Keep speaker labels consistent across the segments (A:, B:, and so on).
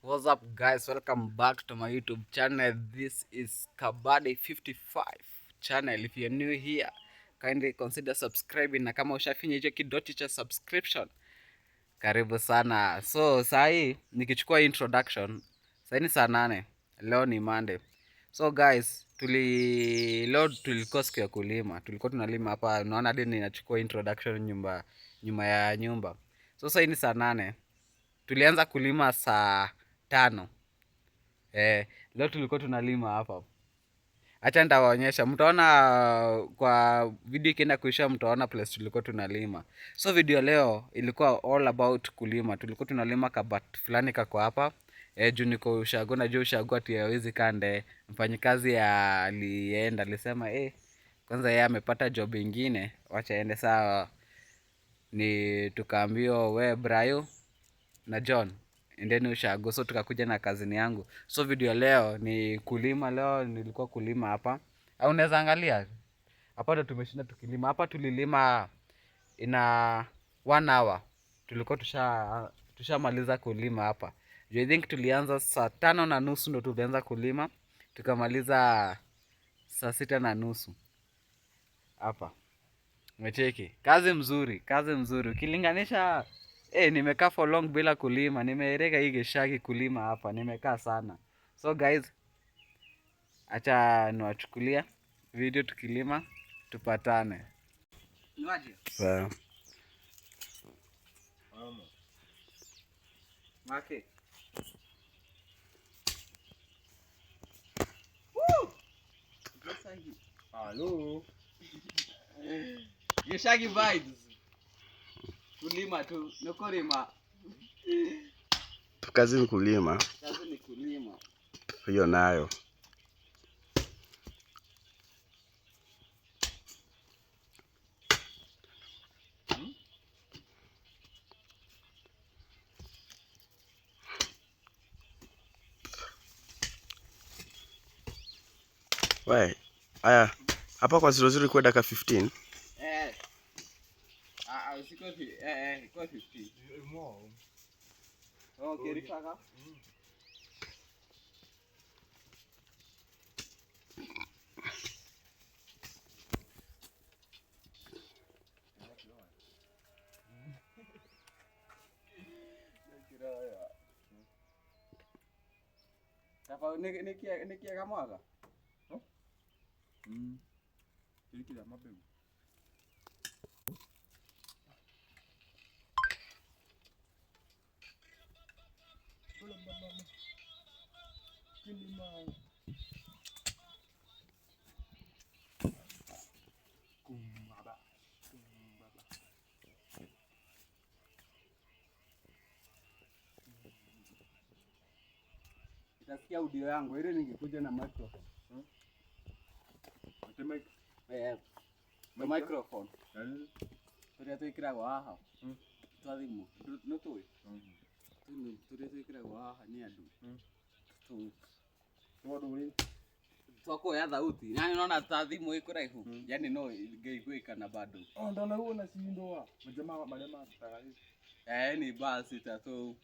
A: What's up, guys? Welcome back to my YouTube channel. This is Kabadi55 channel. If you're new here, kindly consider subscribing, na kama ushafinya hicho kidoti cha subscription, karibu sana. So sahi nikichukua introduction, sahi ni saa 8, leo ni Monday. So guys, leo tulikuwa siku ya kulima, tulikuwa tunalima hapa. Unaona hadi ninachukua introduction nyuma ya nyumba. So sahi ni saa 8, tulianza kulima saa 5. Leo tulikuwa tunalima hapa. Acha nitawaonyesha. Mtaona kwa video ikienda kuisha, mtaona place tulikuwa tunalima. So video leo ilikuwa all about kulima. Tulikuwa tunalima kabat fulani kako hapa. Juu niko ushago, na juu ushago ati hawezi kande. Mfanyikazi alienda, alisema kwanza yeye amepata job ingine, wacha aende. Saa ni tukaambiwa we Brayo na John endeni ushago, so tukakuja na kazini yangu. So video leo ni kulima. Leo nilikuwa kulima hapa, au unaweza angalia hapa ndo tumeshinda tukilima hapa. Tulilima ina 1 hour, tulikuwa tushamaliza kulima hapa. I think tulianza saa 5:30 ndo tulianza kulima, tukamaliza saa 6:30 hapa. Umecheki? Kazi mzuri ukilinganisha. Nimekaa for long bila kulima. Nimeereka hii geshagi kulima hapa. Nimekaa sana. So guys, acha niwachukulia video tukilima, tupatane. Niwaje?
B: Sawa.
A: Okay. Geshagi.
B: Hello.
A: Geshagi vibes. Kulima tu, nukulima.
B: Kazi ni kulima.
A: Kazi ni kulima.
B: Hiyo nayo. We, aya, hapa kwa 00 kwa dakika 15.
A: Kwa 15. Okay, rifaka. Sasa nikia kamwaga.
C: Kila mabegu. Kula baba. Kilima. Kumbaba.
A: Utasikia audio yangu ile ningekuja na microphone.
C: Atema
A: The microphone.
C: Nani?
A: Twikiragwo haha. Twathimo. No tui. Twikiragwo haha ni andu.
C: Ndio
A: Twakuoya thauti. Yani unaona ta thimu ikuraihu. Yani no ngeiguikana bado.
C: ndona huo na sindoa. Majamaa malema tagari.
A: Ni basi tatu.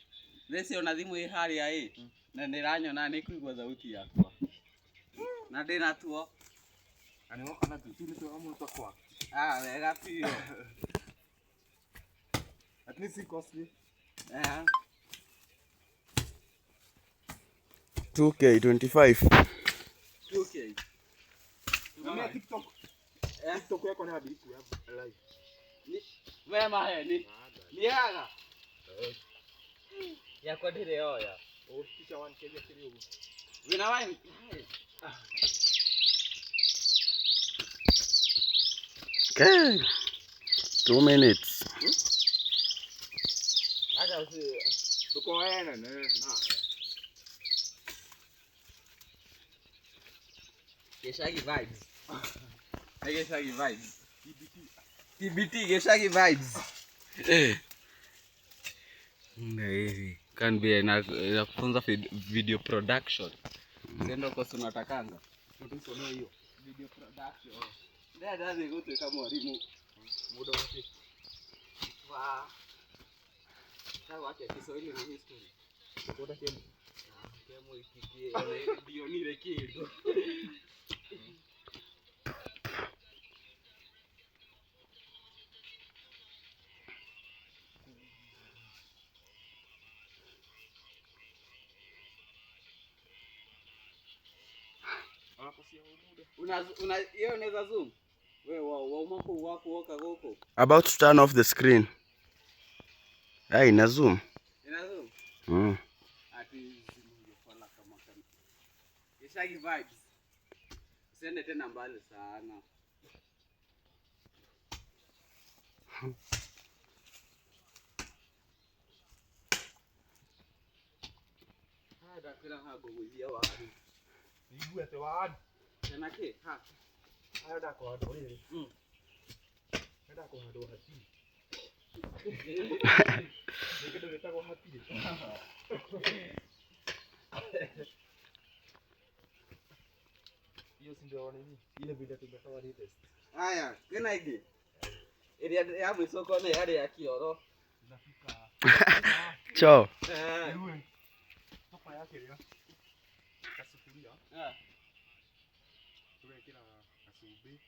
A: Lesi ona thimu i haria na ndiranyona ni kuigwa thauti yakwa. Na ndina tuo.
C: Ani ana tu ni tu amu takwa.
A: Wega pio.
C: At least it costly.
B: 2K 25.
A: 2K.
C: Mimi TikTok. TikTok yako ni hadi iku live.
A: Wema ni haga. Yakwa ndire oya.
C: Kisha 1K ya kidogo.
A: Wina wine.
B: Okay. 2 minutes.
A: Acha usi.
C: Tuko waena na.
A: Geshagi vibes. Geshagi vibes. TBT Geshagi vibes. Hivi can be na kufunza video production. Ndio kwa tunatakanga.
C: Tutusomea hiyo video production.
A: Ndio ndio ngoto kama mwalimu.
C: Muda wake.
A: Wa. Sawa, Kiswahili na history.
C: Kutoka Kenya.
A: Kemo ikikie ndio nile kitu. Una hiyo unaweza zoom. Wewe wa umako wako woka goko.
B: About to turn off the screen. Hey, ina zoom.
A: Ina zoom? Ati zimu yofala kama kana. Ishagi vibes. Usiende tena mbali sana. Hada kila hago mwijia wadi.
C: Ibu ete wadi.
A: Tena ke? Ha.
C: Ayo da kwa hado hili. Hada kwa hado hati. Nikido leta kwa hati. Hiyo si ndio nini? Ile video tumetoa ni test.
A: Haya, kena hiki. Ile ya mwisoko na yale ya kioro.
C: Inafika.
B: Cho.
C: Iwe. Topa yake ya. Kasufuria. Tuwekera kasumbi.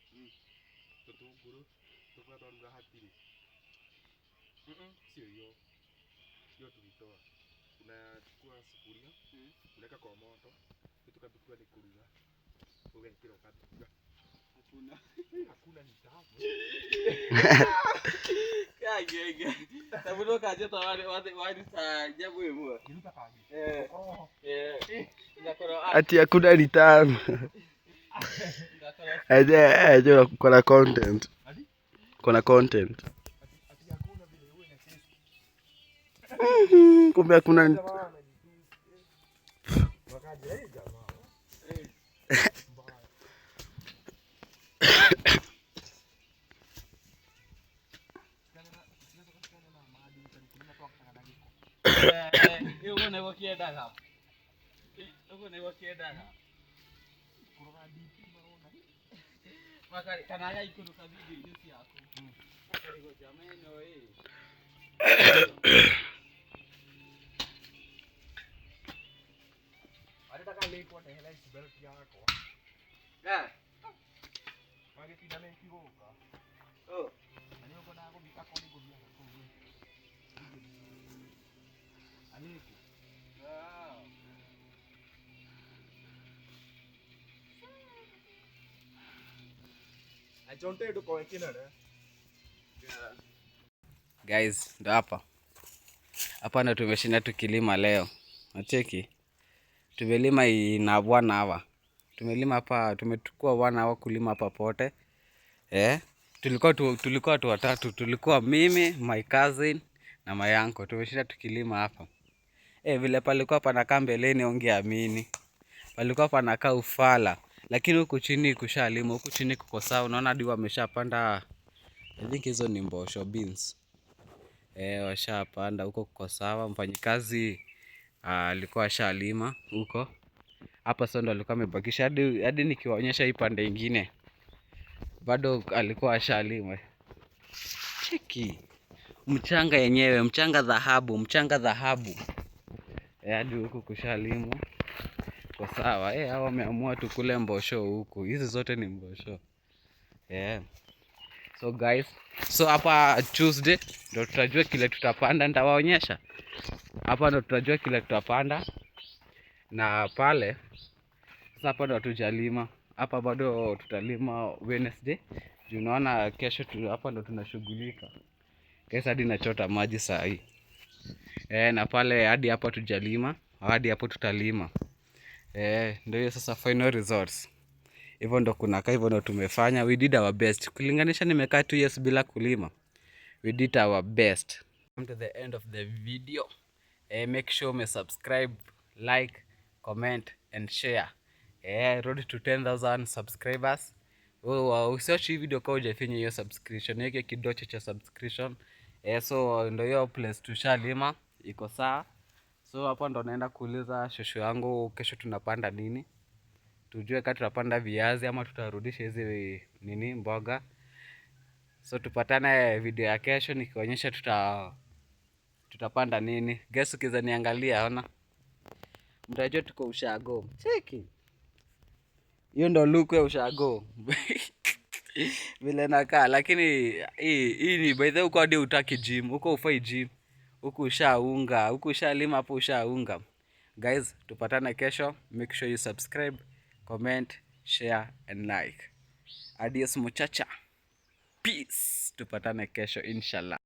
C: Tutunguru. Tukaruga hatiri. Sio hiyo. Hiyo tulitoa. Unachukua sufuria, unaweka kwa moto, kitu kabla ni kuruga. Uwekera ukatuga. Hakuna ni tamu.
A: Kagege. Sabuno kaje wadi sa jabu yemo.
C: Kiruka kaji.
B: Ati hakuna return. Aje kuna content. Kuna content.
C: Ati hakuna vile uwe na taste.
B: Kumbe hakuna
C: Wakaje hii jamaa.
A: Hiyo uone wakienda hapo. Uone wakienda hapo.
C: Kuroga DP marona.
A: Makari kana ya ikuru kabidi yusi yako. Makari go jameno
C: Anataka link wa hela isibelt yako. Wage kidane kiroga. Anyo kona ko bitako ni go biana ko. Aliki. Ajonte ndo kwa kina ne.
A: Guys, ndo hapa. Hapa ndo tumeshinda tukilima leo. Nacheki. Tumelima ina 1 hour. Tumelima hapa, tumetukua 1 hour kulima hapa pote. Tulikuwa tu watatu. Tulikuwa mimi, my cousin na my uncle. Tumeshinda tukilima hapa. Vile palikuwa panakaa mbeleni ungeamini. Palikuwa panakaa ufala. Lakini huku chini kushalima, huku chini kuko sawa. Unaona hadi wameshapanda. I think hizo ni mbosho beans. Washapanda huko kuko sawa. Mfanyikazi alikuwa ashalima huko. Hapa sasa ndo alikuwa amebakisha hadi nikiwaonyesha hii pande nyingine. Bado alikuwa ashalima. Cheki. Mchanga yenyewe, mchanga dhahabu. Hadi huku kushalimwa. Kwa sawa, hao wameamua tukule mbosho huku. Hizi zote ni mbosho. So guys, hapa Tuesday ndo tutajua kile tutapanda, nitawaonyesha. Hapa ndo tutajua kile tutapanda. Na pale sasa hapa ndo tujalima. Hapa bado tutalima Wednesday. Juu unaona kesho hapa ndo tunashughulika. Kesho hadi nachota maji saa hii. Na pale hadi hapa tujalima, hadi hapo tutalima. Ndio hiyo sasa final results. Hivyo ndo kunakaa, hivyo ndo tumefanya. We did our best. Kulinganisha nimekaa 2 years bila kulima. We did our best. Come to the end of the video. Make sure you subscribe, like, comment and share. Road to 10,000 subscribers. Usiache hii video kama hujafinya hiyo subscription. Yeke kidocho cha subscription. So ndo hiyo place tushalima. Iko sawa. So hapa ndo naenda kuuliza shosho yangu kesho tunapanda nini. Tujue kama tutapanda viazi ama tutarudisha hizi nini mboga. So tupatane video ya kesho nikionyesha tutapanda nini. Guess ukiza niangalia ona. mtajua tuko ushago. Cheki. Hiyo ndo look ya ushago. Vile nakaa, lakini hii ni by the way, uko hadi utaki gym, uko ufai gym. Huku ushaunga, huku ushalima, hapo ushaunga. Guys, tupatane kesho. Make sure you subscribe, comment, share and like. Adios muchacha. Peace. Tupatane kesho inshallah.